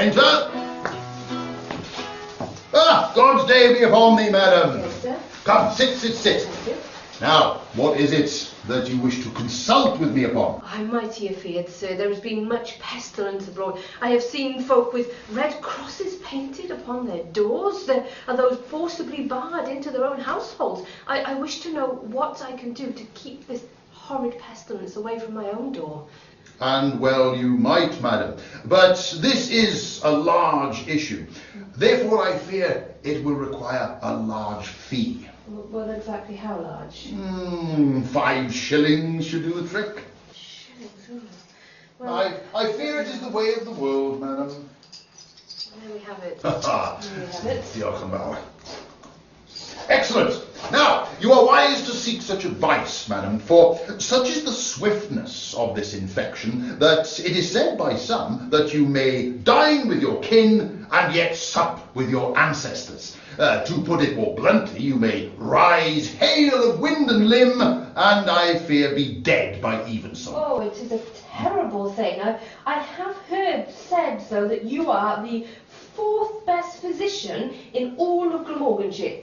Enter. Ah, God's day be upon thee, madam. Yes, sir. Come, sit. Thank you. Now, what is it that you wish to consult with me upon? I'm mighty afeard, sir. There has been much pestilence abroad. I have seen folk with red crosses painted upon their doors, and those forcibly barred into their own households. I wish to know what I can do to keep this horrid pestilence away from my own door. And well you might, madam, but this is a large issue. Therefore I fear it will require a large fee. Well, exactly how large? 5 shillings should do the trick. Shillings, well, I fear it is the way of the world, madam. There we have it. Ha ha. There we have it. Diolch yn fawr. Excellent. Now, you are wise to seek such advice, madam, for such is the swiftness of this infection that it is said by some that you may dine with your kin and yet sup with your ancestors. To put it more bluntly, you may rise hail of wind and limb, and I fear be dead by evensong. Oh, it is a terrible thing. I have heard said, though, that you are the 4th best physician in all of Glamorganshire.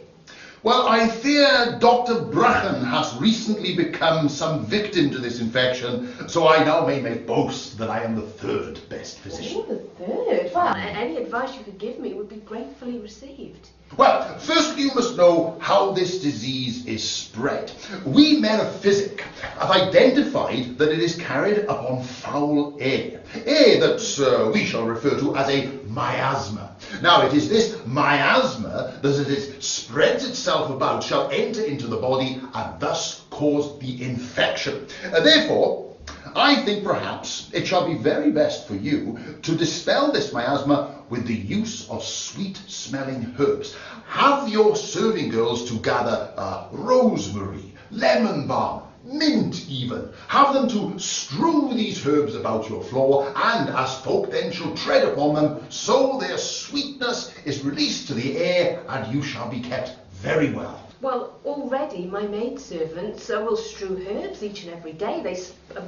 Well, I fear Dr. Brachan has recently become some victim to this infection, so I now may make boast that I am the 3rd best physician. Oh, the 3rd? Well, any advice you could give me would be gratefully received. Well, firstly you must know how this disease is spread. We men of physic have identified that it is carried upon foul air that we shall refer to as a miasma. Now, it is this miasma that as it spreads itself about shall enter into the body and thus cause the infection. Therefore, I think perhaps it shall be very best for you to dispel this miasma with the use of sweet-smelling herbs. Have your serving girls to gather rosemary, lemon balm, mint even. Have them to strew these herbs about your floor, and as folk then shall tread upon them, so their sweetness is released to the air, and you shall be kept very well. Well, already my maidservants will strew herbs each and every day. They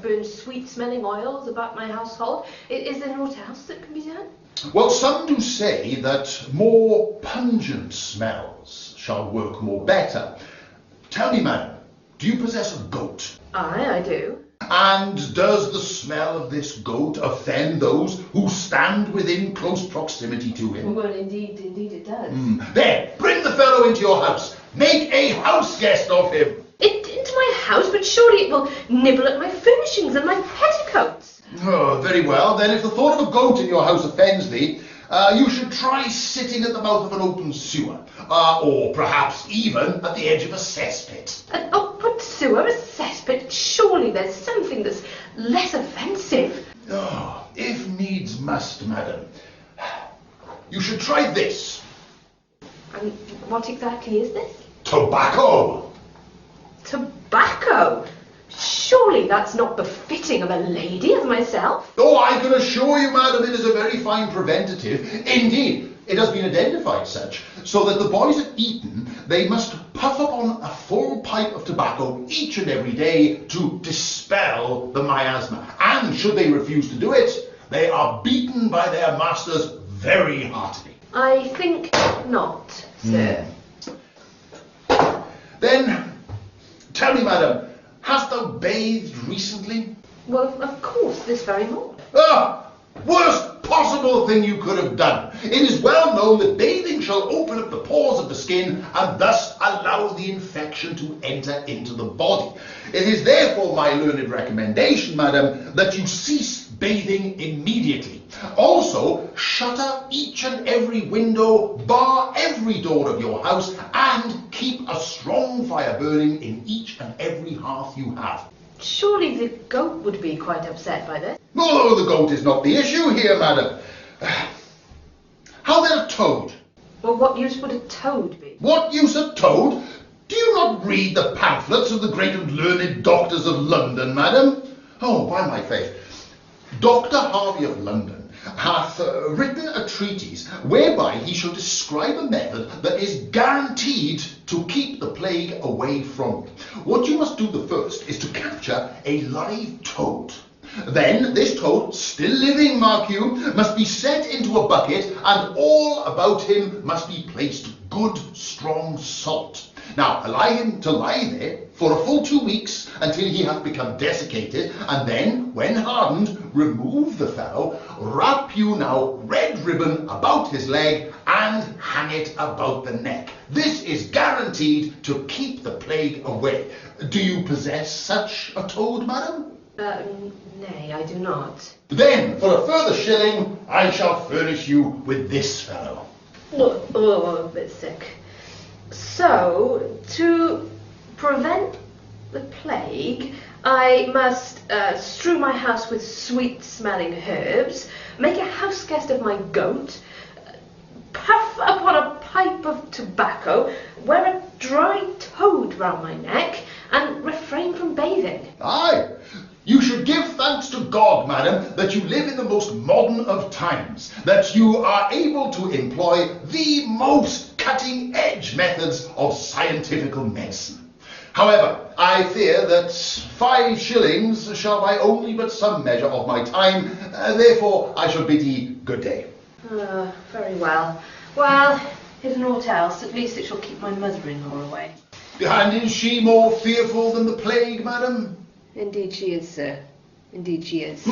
burn sweet-smelling oils about my household. Is there naught else that can be done? Well, some do say that more pungent smells shall work more better. Tell me, madam, do you possess a goat? Aye, I do. And does the smell of this goat offend those who stand within close proximity to him? Well, indeed it does. There, bring the fellow into your house. Make a house guest of him. Into my house, but surely it will nibble at my furnishings and my petticoats. Oh, very well. Then if the thought of a goat in your house offends thee, you should try sitting at the mouth of an open sewer, or perhaps even at the edge of a cesspit. An open sewer, a cesspit? Surely there's something that's less offensive. Oh, if needs must, madam. You should try this. And what exactly is this? Tobacco. Tobacco? Surely that's not befitting of a lady as myself. Oh, I can assure you, madam, it is a very fine preventative. Indeed, it has been identified such, so that the boys at Eton, they must puff upon a full pipe of tobacco each and every day to dispel the miasma. And should they refuse to do it, they are beaten by their masters very heartily. I think not, sir. Then, tell me, madam, hast thou bathed recently? Well, of course, this very morning. Ah! Worst possible thing you could have done. It is well known that bathing shall open up the pores of the skin and thus allow the infection to enter into the body. It is therefore my learned recommendation, madam, that you cease bathing immediately. Also, shutter each and every window, bar every door of your house, and keep a strong fire burning in each and every hearth you have. Surely the goat would be quite upset by this. No, the goat is not the issue here, madam. How then a toad? Well, what use would a toad be? What use a toad? Do you not read the pamphlets of the great and learned doctors of London, madam? Oh, by my faith, Dr. Harvey of London hath written a treatise whereby he shall describe a method that is guaranteed to keep the plague away from you. What you must do the first is to capture a live toad. Then this toad, still living, mark you, must be set into a bucket, and all about him must be placed good strong salt. Now allow him to lie there for a full 2 weeks until he hath become desiccated, and then, when hardened, remove the fellow, wrap you now red ribbon about his leg, and hang it about the neck. This is guaranteed to keep the plague away. Do you possess such a toad, madam? Nay, I do not. Then, for a further shilling, I shall furnish you with this fellow. Oh, I'm a bit sick. So, to prevent the plague, I must strew my house with sweet-smelling herbs, make a house guest of my goat, puff upon a pipe of tobacco, wear a dry toad round my neck, and refrain from bathing. Aye, you should give thanks to God, madam, that you live in the most modern of times, that you are able to employ the most cutting-edge methods of scientifical medicine. However, I fear that 5 shillings shall buy only but some measure of my time, therefore I shall bid ye good day. Very well. Well, if naught else, at least it shall keep my mother-in-law away. And is she more fearful than the plague, madam? Indeed she is, sir. Indeed she is.